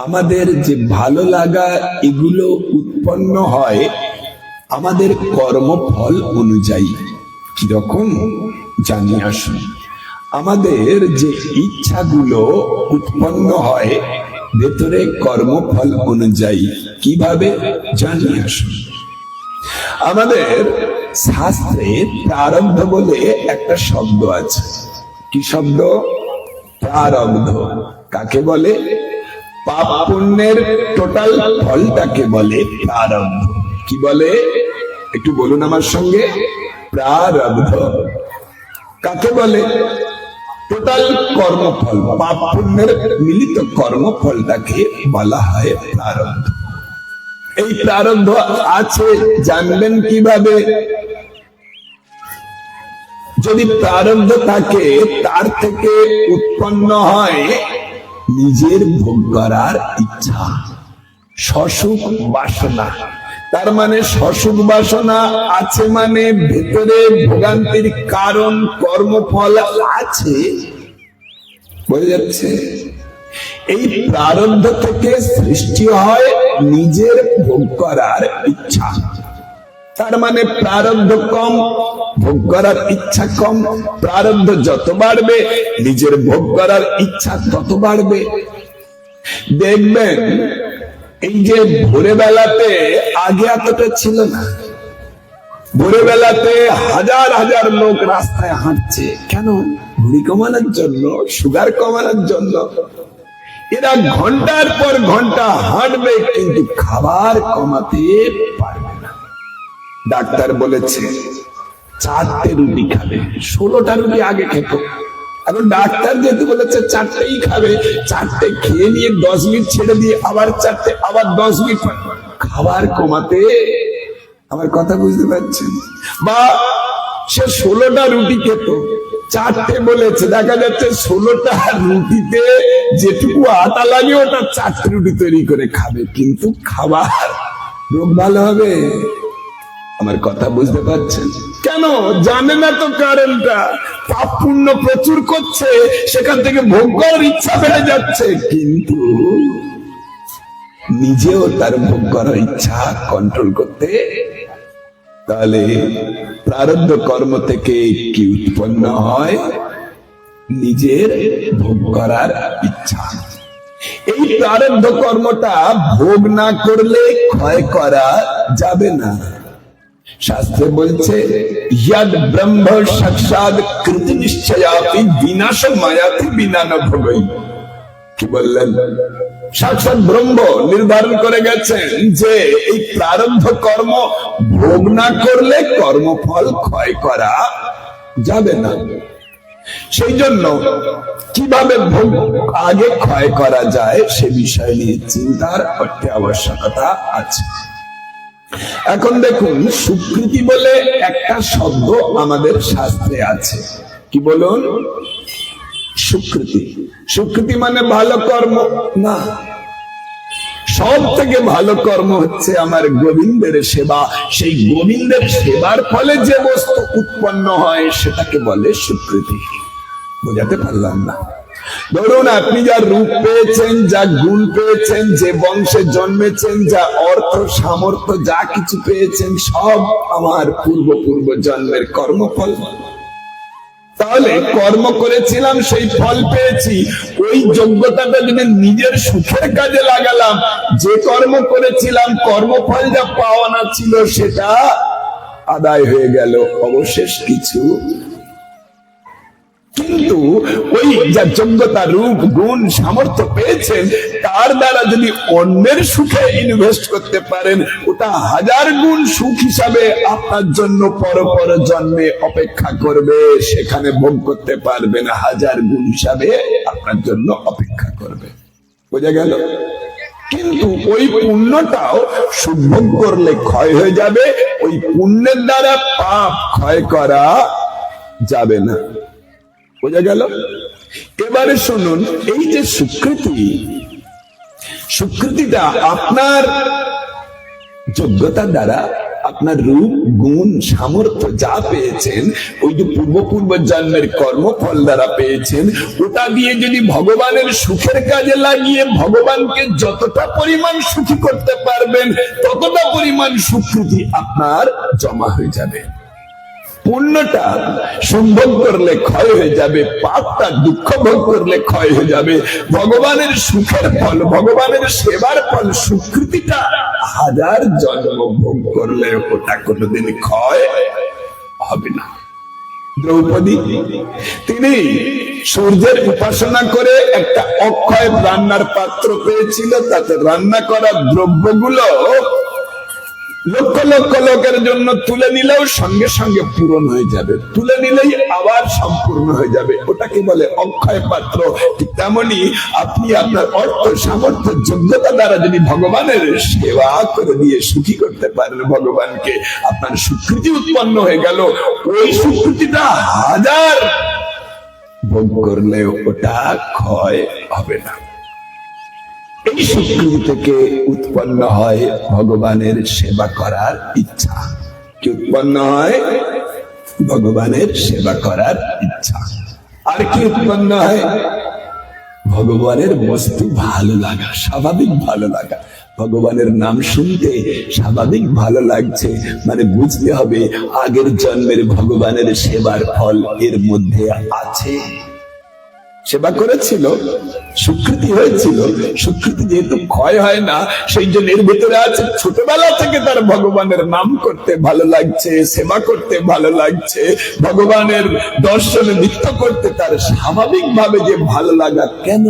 আমাদের যে ভালো লাগা এগুলো উৎপন্ন হয় আমাদের কর্মফল অনুযায়ী। কিরকম জানি আসুন। আমাদের যে ইচ্ছাগুলো উৎপন্ন হয় ভেতরে কর্মফল অনুযায়ী। কিভাবে জানি আসুন। আমাদের শাস্ত্রে প্রারব্ধ বলে একটা শব্দ আছে। কি শব্দ? প্রারব্ধ। কাকে বলে? পাপ পুণ্যের টোটাল ফলটাকে বলে প্রারব্ধ। কি বলে? একটু বলুন আমার সঙ্গে। প্রারব্ধ কাকে বলে? টোটাল কর্মফল, পাপ পুণ্যের মিলিত কর্মফলটাকে বলা হয় প্রারব্ধ। এই প্রারব্ধ আছে জানবেন কিভাবে? যদি প্রারব্ধ থাকে তার থেকে উৎপন্ন হয় নিজের ভোগ করার ইচ্ছা, সসুখ বাসনা। তার মানে সসুখ বাসনা আছে মানে ভেতরে ভোগান্তির কারণ কর্মফল আছে। বোঝা যাচ্ছে? এই প্রারব্ধ থেকে সৃষ্টি হয় নিজের ভোগ করার ইচ্ছা। তার মানে প্রারব্ধ কম, ভোগ করার ইচ্ছা কম। প্রারব্ধ যত বাড়বে নিজের ভোগ করার ইচ্ছা তত বাড়বে। দেখবেন এই যে ভোরে বেলাতে আগে এতটা ছিল না। ভোরে বেলাতে হাজার হাজার লোক রাস্তায় হাঁটছে। কেন? ভুঁড়ি কমানোর জন্য, সুগার কমানোর জন্য। এরা ঘন্টার পর ঘন্টা হাঁটবে কিন্তু খাবার কমাতে পারবে না। ডাক্তার বলেছে 4টে রুটি খাবে, 16টা রুটি আগে খেত। এখন ডাক্তার যেহেতু বলেছে 4টেই খাবে, 4টে খেয়ে নিয়ে 10 মিনিট ছেড়ে দিয়ে আবার 4টে, আবার 10 মিনিট খাবার কমাতে। আমার কথা বুঝতে পারছেন? বা সে 16টা রুটি খেত, 4টে বলেছে, দেখা যাচ্ছে 16টা রুটিতে যেটুকু আটা লাগে ওটা 4টে রুটি তৈরি করে খাবে, কিন্তু খাবার রোগ ভালো হবে। আমার কথা বুঝতে পারছেন? কেন? জানে না তো কারণটা। পাপ পুণ্য প্রচুর করছে, সেখান থেকে ভোগ করার ইচ্ছা বেড়ে যাচ্ছে, কিন্তু নিজেও তার ভোগ করার ইচ্ছা কন্ট্রোল করতে। তাহলে প্রারব্ধ কর্ম থেকে কি উৎপন্ন হয়? নিজের ভোগ করার ইচ্ছা। এই প্রারব্ধ কর্মটা ভোগ না করলে ক্ষয় করা যাবে না। শাস্ত্রে বলছে ইয়াদ ব্রহ্ম সাক্ষাৎ কৃত নিশ্চয়াপি বিনাশ মায়াতি বিনা ন ভোগই। কি বললেন? সাক্ষাৎ ব্রহ্ম নির্ধারণ করে গেছেন যে এই প্রারব্ধ কর্ম ভোগ না করলে কর্মফল ক্ষয় করা যাবে না। সেই জন্য কিভাবে ভোগ আগে ক্ষয় করা যায় সে বিষয় নিয়ে চিন্তার আবশ্যকতা আছে। এখন দেখুন, সুকৃতি বলে একটা শব্দ আমাদের শাস্ত্রে আছে। কি বলুন? সুকৃতি। সুকৃতি মানে ভালো কর্ম না। সব থেকে ভালো কর্ম হচ্ছে আমার গোবিন্দের সেবা। সেই গোবিন্দের সেবার ফলে যে বস্তু উৎপন্ন হয় সেটাকে বলে সুকৃতি। বোঝাতে পারলাম না? ধরুন আপনি যা রূপ পেয়েছেন, যা গুণ পেয়েছেন, যে বংশে জন্মেছেন, যা অর্থ সামর্থ্য যা কিছু পেয়েছেন, সব আমার পূর্ব জন্মের কর্মফল। তাহলে কর্ম করেছিলাম, সেই ফল পেয়েছি। ওই যোগ্যতাটা যদি নিজের সুখের কাজে লাগালাম, যে কর্ম করেছিলাম কর্মফল যা পাওয়ানা ছিল সেটা আদায় হয়ে গেল, অবশেষ কিছু। কিন্তু ওই যা যোগ্যতা, রূপ, গুণ, সামর্থ্য পেয়েছেন তার দ্বারা যদি অন্যের সুখে ইনভেস্ট করতে পারেন, ওটা 1000 গুণ সুখ হিসাবে আপনার জন্য পর জন্মে অপেক্ষা করবে। সেখানে ভোগ করতে পারবেন, 1000 গুণ হিসাবে আপনার জন্য অপেক্ষা করবে। বোঝা গেল? কিন্তু ওই পুণ্যটাও সুভোগ করলে ক্ষয় হয়ে যাবে। ওই পুণ্যের দ্বারা পাপ ক্ষয় করা যাবে না। বোঝা গেল? এবারে শুনুন, এই যে সুকৃতি, সুকৃতিটা আপনার যোগ্যতার দ্বারা আপনার রূপ গুণ সামর্থ্য যা পেয়েছেন, ওই যে পূর্ব জন্মের কর্মফল দ্বারা পেয়েছেন, ওটা দিয়ে যদি ভগবানের সুখের কাজে লাগিয়ে ভগবানকে যতটা পরিমাণ সুখী করতে পারবেন, ততটা পরিমাণ সুকৃতি আপনার জমা হয়ে যাবে। পুণ্যটা সম্ভোগ করলে ক্ষয় হয়ে যাবে, পাপটা দুঃখ ভোগ করলে ক্ষয় হয়ে যাবে। ভগবানের সুখের ফল, ভগবানের সেবার ফল, সুকৃতিটা 1000 জন্ম ভোগ করলে ওটা কোনোদিন ক্ষয় হবে না। দ্রৌপদী তিনি সূর্যের উপাসনা করে একটা অক্ষয় রান্নার পাত্র পেয়েছিল, তাতে রান্না করা দ্রব্যগুলো লক্ষ লক্ষ লোকের জন্য তুলে নিলেও সঙ্গে সঙ্গে পূরণ হয়ে যাবে, তুলে নিলেই আবার সম্পূর্ণ হয়ে যাবে। ওটাকে বলে অক্ষয় পাত্র। ঠিক তেমনি আপনি আপনার অর্থ সামর্থ্য যোগ্যতা দ্বারা যদি ভগবানের সেবা করে দিয়ে সুখী করতে পারেন ভগবানকে, আপনার সুকৃতি উৎপন্ন হয়ে গেল। ওই সুকৃতিটা 1000 ভোগ করলে ওটা ক্ষয় হবে না। এই সুকৃতি থেকে উৎপন্ন হয় ভগবানের সেবা করার ইচ্ছা। কি উৎপন্ন হয়? ভগবানের সেবা করার ইচ্ছা। আর কি উৎপন্ন হয়? ভগবানের বস্তু ভালো লাগা, স্বাভাবিক ভালো লাগা। ভগবানের নাম শুনতে স্বাভাবিক ভালো লাগছে, মানে বুঝতে হবে আগের জন্মের ভগবানের সেবার ফল এর মধ্যে আছে। সেবা করেছিল, স্বীকৃতি হয়েছিল। স্বীকৃতি যেহেতু ক্ষয় হয় না, সেই জন্য এর ভিতরে আছে। ছোটবেলা থেকে তার ভগবানের নাম করতে ভালো লাগছে, সেবা করতে ভালো লাগছে, ভগবানের দর্শনে নিত্য করতে তার স্বাভাবিক ভাবে যে ভালো লাগা, কেন?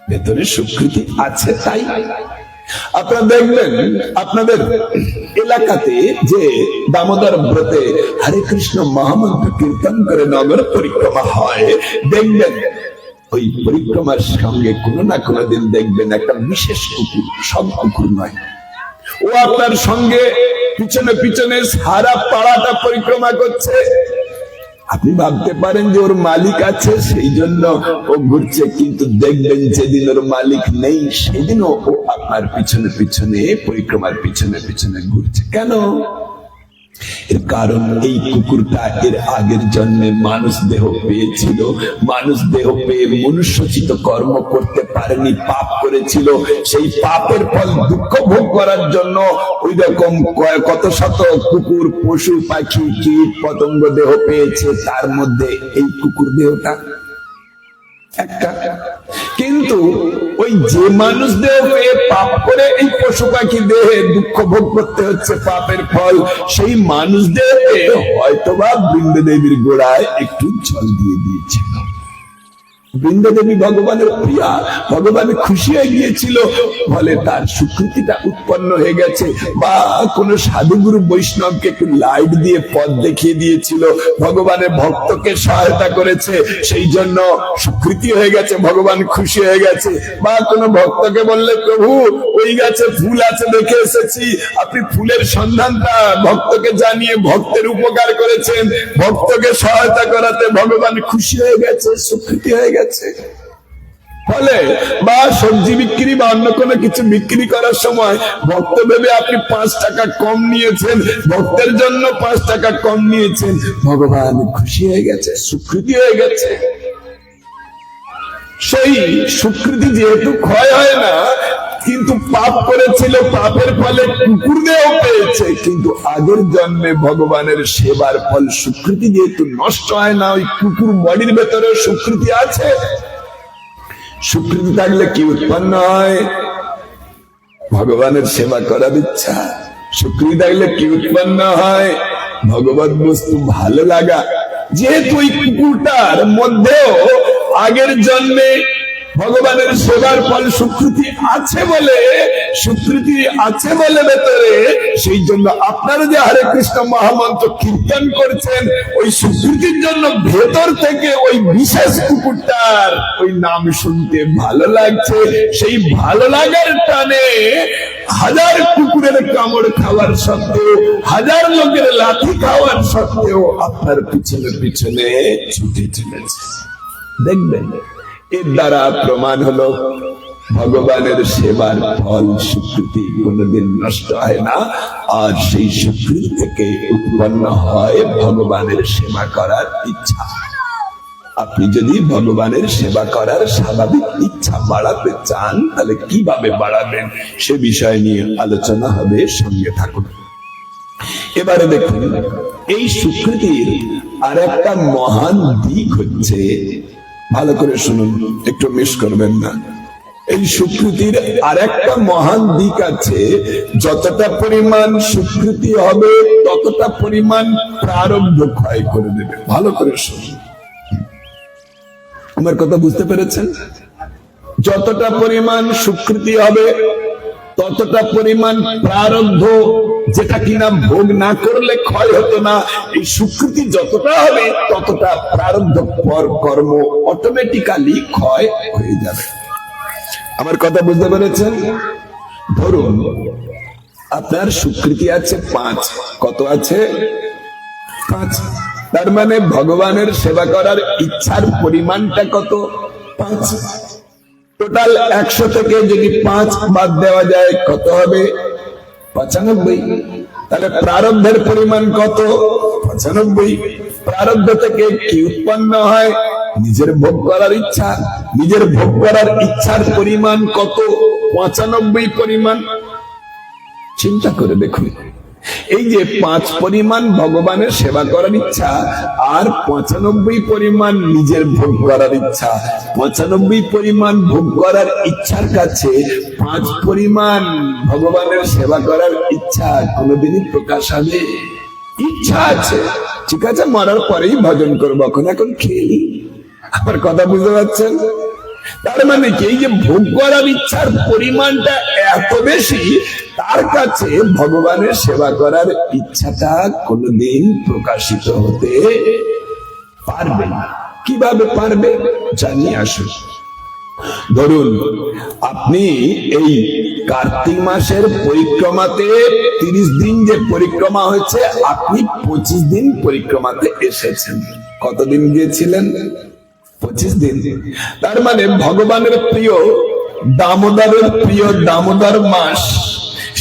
ভেতরে স্বীকৃতি আছে তাই। আপনারা দেখবেন আপনাদের এলাকাতে যে দামোদর ব্রতে হরে কৃষ্ণ মহামন্ত্র কীর্তন করে নগর পরিক্রমা হয়, দেখবেন ওই পরিক্রমার সঙ্গে কোনো না কোনো দিন দেখবেন একটা বিশেষ কুকুর, সব কুকুর নয়, ও আপনার সঙ্গে পিছনে পিছনে সারা পাড়াটা পরিক্রমা করছে। আপনি ভাবতে পারেন যে ওর মালিক আছে সেই জন্য ও ঘুরছে, কিন্তু দেখবেন যেদিন ওর মালিক নেই সেদিনও ও আপনার পিছনে পিছনে পরিক্রমার পিছনে পিছনে ঘুরছে। কেন? এর কারণ এই কুকুরটা এর আগের জন্মে মানুষ দেহ পেয়েছিল, মানুষ দেহ পেয়ে মনুষ্যচিত কর্ম করতে পারেনি, পাপ করেছিল। সেই পাপের ফল দুঃখ ভোগ করার জন্য ওই রকম কত শত কুকুর, পশু পাখি, কীট পতঙ্গ দেহ পেয়েছে, তার মধ্যে এই কুকুর দেহটা একটা। কিন্তু ওই যে মানুষ দেহ পেয়ে পাপ করে এই পশু পাখি দেহে দুঃখ ভোগ করতে হচ্ছে পাপের ফল, সেই মানুষ দেহে হয়তোবা বৃন্দা দেবীর গোড়ায় একটু জল দিয়ে দিয়েছিল। বৃন্দা দেবী ভগবানের প্রিয়া, ভগবান খুশি হয়ে গিয়েছিল, ফলে তার স্বীকৃতিটা উৎপন্ন হয়ে গেছে। বা কোন সাধুগুরু বৈষ্ণবকে একটু লাইট দিয়ে পথ দেখিয়ে দিয়েছিল, ভগবানের ভক্তকে সহায়তা করেছে, সেই জন্য স্বীকৃতি হয়ে গেছে, ভগবান খুশি হয়ে গেছে। বা কোন ভক্তকে বললে প্রভু ওই গাছে ফুল আছে দেখে এসেছি, আপনি ফুলের সন্ধানটা ভক্তকে জানিয়ে ভক্তের উপকার করেছেন, ভক্তকে সহায়তা করাতে ভগবান খুশি হয়ে গেছে, স্বীকৃতি হয়ে গেছে। ফলে বা সবজি বিক্রি বা অন্য কোনো কিছু বিক্রি করার সময় ভক্ত ভেবে আপনি 5 টাকা কম নিয়েছেন, ভক্তের জন্য 5 টাকা কম নিয়েছেন, ভগবান খুশি হয়ে গেছে, স্বীকৃতি হয়ে গেছে। সেই স্বীকৃতি যেহেতু ক্ষয় হয় না, কিন্তু পাপ করেছিল, পাপের ফলে কুকুর দেহ পেয়েছে, কিন্তু আগের জন্মে ভগবানের সেবার ফল স্বীকৃতি যেহেতু নষ্ট হয় না, ওই কুকুর বডির ভেতরে স্বীকৃতি আছে। স্বীকৃতি থাকলে কি উৎপন্ন হয়? ভগবানের সেবা করার ইচ্ছা। স্বীকৃতি থাকলে কি উৎপন্ন হয়? ভগবত বস্তু ভালো লাগা। যেহেতু ওই কুকুরটার মধ্যেও আগের জন্মে ভগবানের সেবার ফল স্বীকৃতি আছে বলে ভেতরে, সেই জন্য আপনারা যে হরে কৃষ্ণ মহামন্ত্র কীর্তন করছেন, ওই স্বীকৃতির জন্য ভেতর থেকে ওই বিশেষ কুকুরটার ওই নাম শুনতে ভালো লাগছে। সেই ভালো লাগার টানে 1000 কুকুরের কামড় খাওয়ার সত্ত্বেও, 1000 লোকের লাথি খাওয়ার সত্ত্বেও আপনার পিছনে পিছনে ছুটে চলেছে। দেখবেন এর দ্বারা প্রমাণ হলো ভগবানের সেবার ফল স্বীকৃতি কোনোদিন নষ্ট হয় না, আর সেই স্বীকৃতি থেকে উৎপন্ন হয় ভগবানের সেবা করার ইচ্ছা। আপনি যদি ভগবানের সেবা করার স্বাভাবিক ইচ্ছা বাড়াতে চান, তাহলে কিভাবে বাড়াবেন সে বিষয় নিয়ে আলোচনা হবে, সঙ্গে থাকুন। এবারে দেখুন, এই স্বীকৃতির আর একটা মহান দিক হচ্ছে, ভালো করে শুনুন, একটু মিস করবেন না। এই স্বীকৃতির আর একটা মহান দিক আছে, যতটা পরিমাণ স্বীকৃতি হবে ততটা পরিমাণ প্রারব্ধ ক্ষয় করে দেবে। ভালো করে শুনুন, আমার কথা বুঝতে পেরেছেন? যতটা পরিমাণ স্বীকৃতি হবে ততটা পরিমাণ প্রারব্ধ, যেটা কিনা ভোগ না করলে ক্ষয় হতো না, এই স্বীকৃতি যতটা হবে ততটা প্রারব্ধ কর্ম অটোমেটিক্যালি ক্ষয় হয়ে যাবে। আমার কথা বুঝতে পেরেছেন? ধরুন আপনার স্বীকৃতি আছে 5, কত আছে? 5। তার মানে ভগবানের সেবা করার ইচ্ছার পরিমাণটা কত? 5। টোটাল 100 থেকে যদি 5 বাদ দেওয়া যায় কত হবে? 95। তাহলে প্রারব্ধের পরিমাণ কত? 95। প্রারব্ধ থেকে কি উৎপন্ন হয়? নিজের ভোগ করার ইচ্ছা। নিজের ভোগ করার ইচ্ছার পরিমাণ কত? 95 পরিমাণ। চিন্তা করে দেখুন, এই যে 5 পরিমাণ ভগবানের সেবা করার ইচ্ছা, আর 95 পরিমাণ নিজের ভোগ করার ইচ্ছা। 95 পরিমাণ ভোগ করার ইচ্ছার কাছে 5 পরিমাণ ভগবানের সেবা করার ইচ্ছা কোনোদিনই প্রকাশ হবে? ইচ্ছা আছে, ঠিক আছে, মরার পরেই ভজন করবো, এখন খেয়ে নি। আমার কথা বুঝতে পারছেন? তার মানে কি, এই যে ভোগ করার ইচ্ছার পরিমাণটা এত বেশি, তার কাছে ভগবানের সেবা করার ইচ্ছাটা কোনোদিন প্রকাশিত হতে পারবে না। কিভাবে পারবে জানিয়ে আসুন। ধরুন আপনি এই কার্তিক মাসের পরিক্রমাতে 30 দিন যে পরিক্রমা হয়েছে, আপনি 25 দিন পরিক্রমাতে এসেছেন। কতদিন গিয়েছিলেন? 25 দিন। তার মানে ভগবানের প্রিয় দামোদরের প্রিয় দামোদর মাস,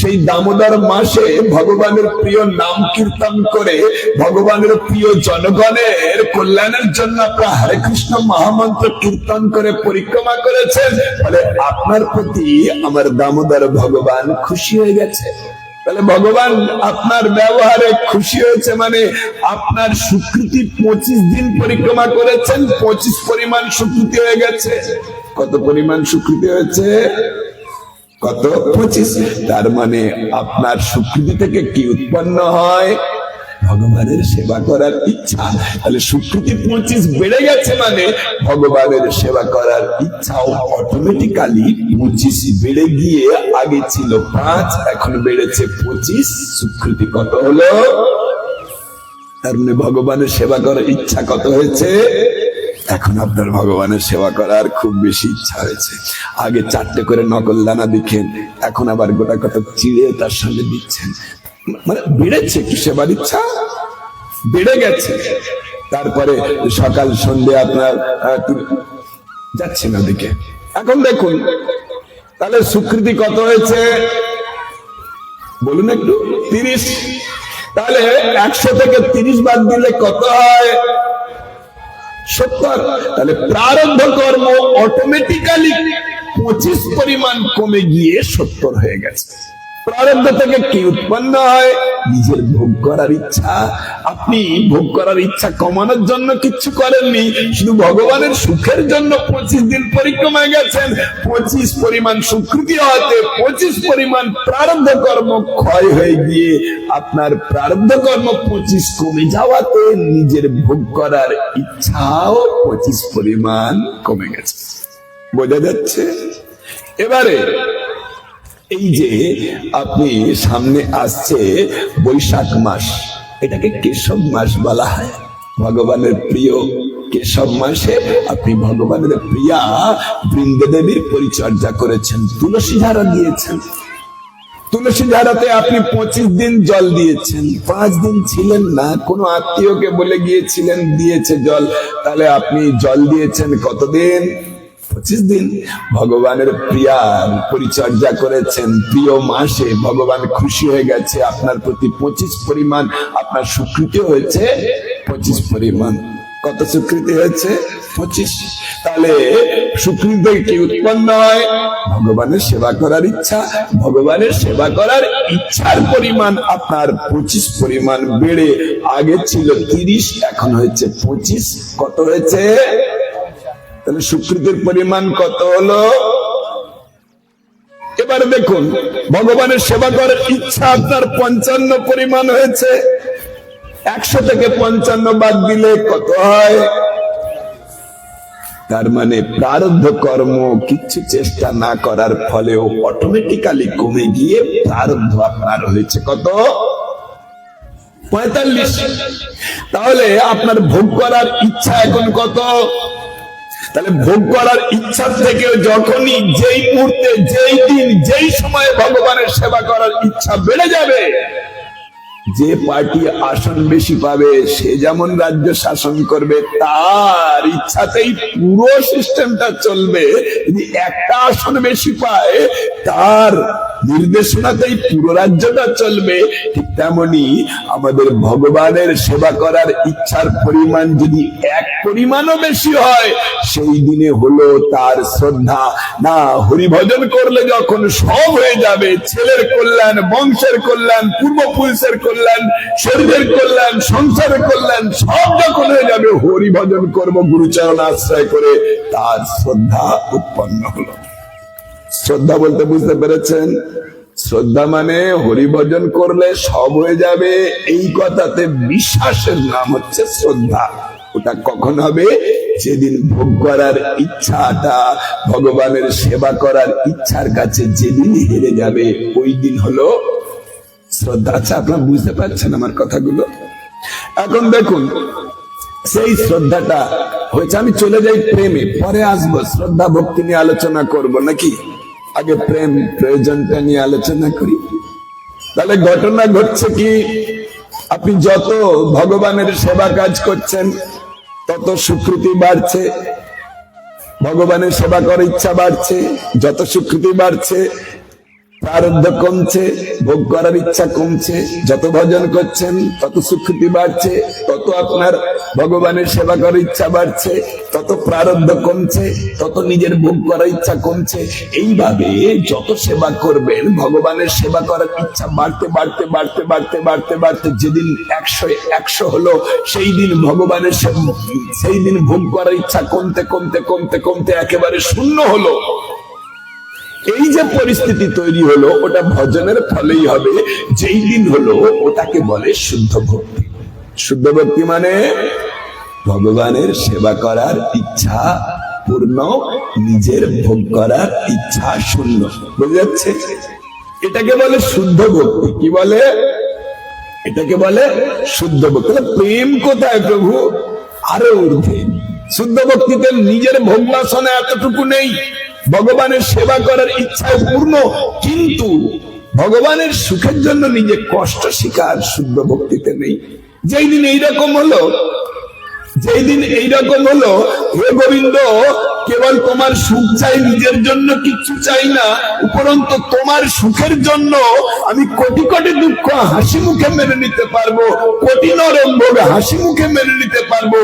সেই দামোদর মাসে ভগবানের প্রিয় নাম কীর্তন করে ভগবানের প্রিয় জনগণের কল্যাণের জন্য আপনার হরে কৃষ্ণ মহামন্ত্র কীর্তন করে পরিক্রমা করেছেন। ফলে আপনার প্রতি আমার দামোদর ভগবান খুশি হয়ে গেছে। তাহলে ভগবান আপনার ব্যবহারে খুশি হয়েছে, মানে আপনার স্বীকৃতি 25 দিন পরিক্রমা করেছেন, 25 পরিমাণ স্বীকৃতি হয়ে গেছে। কত পরিমাণ স্বীকৃতি হয়েছে? কত? 25। তার মানে আপনার স্বীকৃতি থেকে কি উৎপন্ন হয়? ভগবানের সেবা করার ইচ্ছা। তাহলে স্বীকৃতি 25 বেড়ে গেছে, মানে ভগবানের সেবা করার ইচ্ছাও অটোমেটিক্যালি 25 বেড়ে গিয়ে আগে ছিল 5, এখন বেড়েছে 25। স্বীকৃতি কত হলো? তার মানে ভগবানের সেবা করার ইচ্ছা কত হয়েছে? এখন আপনার ভগবানের সেবা করার খুব বেশি ইচ্ছা হয়েছে। আগে 4টে করে নকল দানা দিচ্ছেন, এখন আবার গোটা কত চিড়ে তার সঙ্গে দিচ্ছেন। মানে বেড়েছে, একটু সেবার ইচ্ছা বেড়ে গেছে। তারপরে সকাল সন্ধ্যে আপনার যাচ্ছেন ওদিকে। এখন দেখুন তাহলে স্বীকৃতি কত হয়েছে বলুন একটু? 30। তাহলে 100 থেকে 30 বাদ দিলে কত হয়? 70। তাহলে প্রারব্ধ কর্ম অটোমেটিক্যালি 25 পরিমাণ কমে গিয়ে 70 হয়ে গেছে। প্রারব্ধ থেকে কি উৎপন্ন হয়? নিজের ভোগ করার ইচ্ছা। আপনি ভোগ করার ইচ্ছা কমানোর জন্য কিচ্ছু করেননি, শুধু ভগবানের সুখের জন্য 25 দিন পরিক্রমায় গেছেন। 25 পরিমাণ স্বীকৃতি হতে 25 পরিমাণ প্রারব্ধ কর্ম ক্ষয় হয়ে গিয়ে আপনার প্রারব্ধ কর্ম 25 কমে যাওয়াতে নিজের ভোগ করার ইচ্ছাও 25 পরিমাণ কমে গেছে। বোঝা যাচ্ছে? এবারে এই যে আপনি সামনে আসছে বৈশাখ মাস, এটাকে কেশব মাস বলা হয়। ভগবানের প্রিয় কেশব মাসে আপনি ভগবানের প্রিয়া বৃন্দাদেবীর পরিচর্যা করেছেন, তুলসী ধারা দিয়েছেন। তুলসী ধারাতে আপনি 25 দিন জল দিয়েছেন, 5 দিন ছিলেন না, কোনো আত্মীয়কে বলে গিয়েছিলেন, দিয়েছে জল। তাহলে আপনি জল দিয়েছেন কতদিন? 25 দিন ভগবানের প্রিয়ার পরিচর্যা করেছেন, প্রিয় মাসে ভগবান খুশি হয়ে গেছে আপনার প্রতি, 25 পরিমাণ আপনার স্বীকৃতি হয়েছে, 25 পরিমাণ। কত স্বীকৃতি হয়েছে? 25। তাহলে স্বীকৃতি কি উৎপন্ন হয়? ভগবানের সেবা করার ইচ্ছা। ভগবানের সেবা করার ইচ্ছার পরিমাণ আপনার 25 পরিমাণ বেড়ে আগে ছিল 30, এখন হয়েছে 25। কত হয়েছে? তাহলে স্বীকৃতির পরিমাণ কত হলো? এবারে দেখুন, ভগবানের সেবা করার ইচ্ছা আপনার 55 পরিমাণ হয়েছে। 100 থেকে 55 বাদ দিলে কত হয়? তার মানে প্রারব্ধ কর্ম কিচ্ছু চেষ্টা না করার ফলেও অটোমেটিক্যালি কমে গিয়ে প্রারব্ধ আপনার হয়েছে কত? 45। তাহলে আপনার ভোগ করার ইচ্ছা এখন কত? তাহলে ভোগ করার ইচ্ছা থেকে যখনই, যেই মুহূর্তে, যেই দিন, যেই সময়ে ভগবানের সেবা করার ইচ্ছা বেড়ে যাবে, যে পার্টি আসন বেশি পাবে সে যেমন রাজ্য শাসন করবে, তার ইচ্ছাতেই পুরো সিস্টেমটা চলবে। যদি একটা আসন বেশি পায় তার নির্দেশনাতেই পুরো রাজ্যটা চলবে। ঠিক তেমনি আমাদের ভগবানের সেবা করার ইচ্ছার পরিমাণ যদি 1 পরিমাণও বেশি হয়, সেই দিনে হলো তার শ্রদ্ধা। না, হরিভজন করলে যখন সব হয়ে যাবে, ছেলের কল্যাণ, বংশের কল্যাণ, পূর্বপুরুষের কল্যাণ, শরীরের কল্যাণ, সংসারের কল্যাণ সব যখন হয়ে যাবে, হরিভজন করব গুরুচরণ আশ্রয় করে, তার শ্রদ্ধা উৎপন্ন হলো। শ্রদ্ধা বলতে বুঝতে পেরেছেন? শ্রদ্ধা মানে হরিভজন করলে সব হয়ে যাবে এই কথাতে বিশ্বাসের নাম হচ্ছে শ্রদ্ধা। ওটা কখন হবে? যেদিন ভোগ করার ইচ্ছাটা ভগবানের সেবা করার ইচ্ছার কাছে যেদিন হেরে যাবে, ওই দিন হলো শ্রদ্ধা। আচ্ছা, আপনারা বুঝতে পারছেন আমার কথাগুলো? এখন দেখুন, সেই শ্রদ্ধাটা হয়েছে। আমি চলে যাই প্রেমে, পরে আসবো। শ্রদ্ধা ভক্তি নিয়ে আলোচনা করব নাকি? আগে প্রেম প্রয়োজনটা নিয়ে আলোচনা করি। তাহলে ঘটনা ঘটছে কি, আপনি যত ভগবানের সেবা কাজ করছেন তত স্বীকৃতি বাড়ছে, ভগবানের সেবা করার ইচ্ছা বাড়ছে। যত স্বীকৃতি বাড়ছে প্রারব্ধ কমছে, ভোগ করার ইচ্ছা কমছে। যত ভজন করছেন তত স্বীকৃতি বাড়ছে, তত আপনার ভগবানের সেবা করার ইচ্ছা বাড়ছে, তত প্রারব্ধ কমছে, তত নিজের ভোগ করার ইচ্ছা কমছে। এইভাবে যত সেবা করবেন ভগবানের সেবা করার ইচ্ছা বাড়তে বাড়তে বাড়তে বাড়তে বাড়তে বাড়তে যেদিন 100 হলো, সেই দিন ভগবানের সেই দিন ভোগ করার ইচ্ছা কমতে কমতে কমতে কমতে একেবারে শূন্য হলো। এই যে পরিস্থিতি তৈরি হলো, ওটা ভজনের ফলেই হবে। যেই দিন হলো ওটাকে বলে শুদ্ধ ভক্তি। শুদ্ধ ভক্তি মানে ভগবানের সেবা করার ইচ্ছা পূর্ণ, নিজের ভোগ করার ইচ্ছা শূন্য। বুঝে যাচ্ছে? এটাকে বলে শুদ্ধ ভক্তি। কি বলে? এটাকে বলে শুদ্ধ ভক্তি। প্রেম কোথায় প্রভু? আরো ঊর্ধ্বে। শুদ্ধ ভক্তিতে নিজের ভোগ বাসনা এতটুকু নেই, ভগবানের সেবা করার ইচ্ছায় পূর্ণ, কিন্তু ভগবানের সুখের জন্য নিজে কষ্ট স্বীকার শুদ্ধ ভক্তিতে নেই। যেই দিন এইরকম হলো, যেই দিন এইরকম হলো, হে গোবিন্দ, কেবল তোমার সুখ চাই, নিজের জন্য কিচ্ছু চাই না, উপরন্তু তোমার সুখের জন্য আমি কোটি কোটি দুঃখ হাসি মুখে মেনে নিতে পারবো, কোটি নরম ভোগ হাসি মুখে মেনে নিতে পারবো।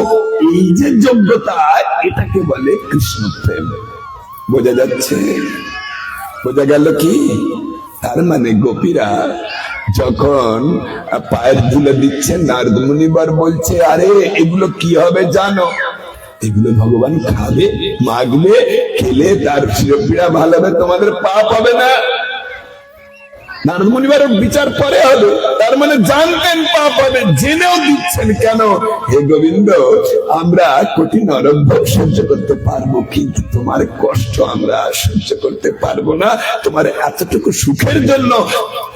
এই যে যোগ্যতা, এটাকে বলে কৃষ্ণ প্রেম। বোঝা যাচ্ছে? বোঝা গেল কি? তার মানে গোপীরা যখন পায়ের ধুলে দিচ্ছে, নারদ মুনিবার বলছে, আরে এগুলো কি হবে জানো? এগুলো ভগবান খাবে, মাগবে, খেলে তার শিরপীড়া ভালো হবে, তোমাদের পাপ হবে না। নারদ মুনিবার বিচার পরে হবে, তার মানে জানতেন পাপ হবে, জেনেও দিচ্ছেন। কেন? হে গোবিন্দ, আমরা কঠিন নরক ভোগ সহ্য করতে পারবো, কিন্তু তোমার কষ্ট আমরা সহ্য করতে পারবো না। তোমার এতটুকু সুখের জন্য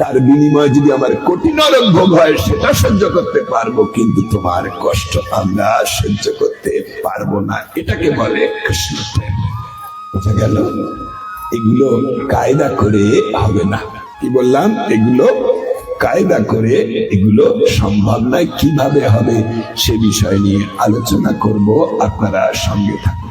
তার বিনিময়ে যদি আমার কঠিন নরক ভোগ হয় সেটা সহ্য করতে পারবো, কিন্তু তোমার কষ্ট আমরা সহ্য করতে পারবো না। এটাকে বলে কৃষ্ণ প্রেম। বোঝা গেল? এগুলো কায়দা করে হবে না। কি বললাম? এগুলো কায়দা করে এগুলো সম্ভব নয়। কিভাবে হবে সে বিষয় নিয়ে আলোচনা করব, আপনারা সঙ্গে থাকুন।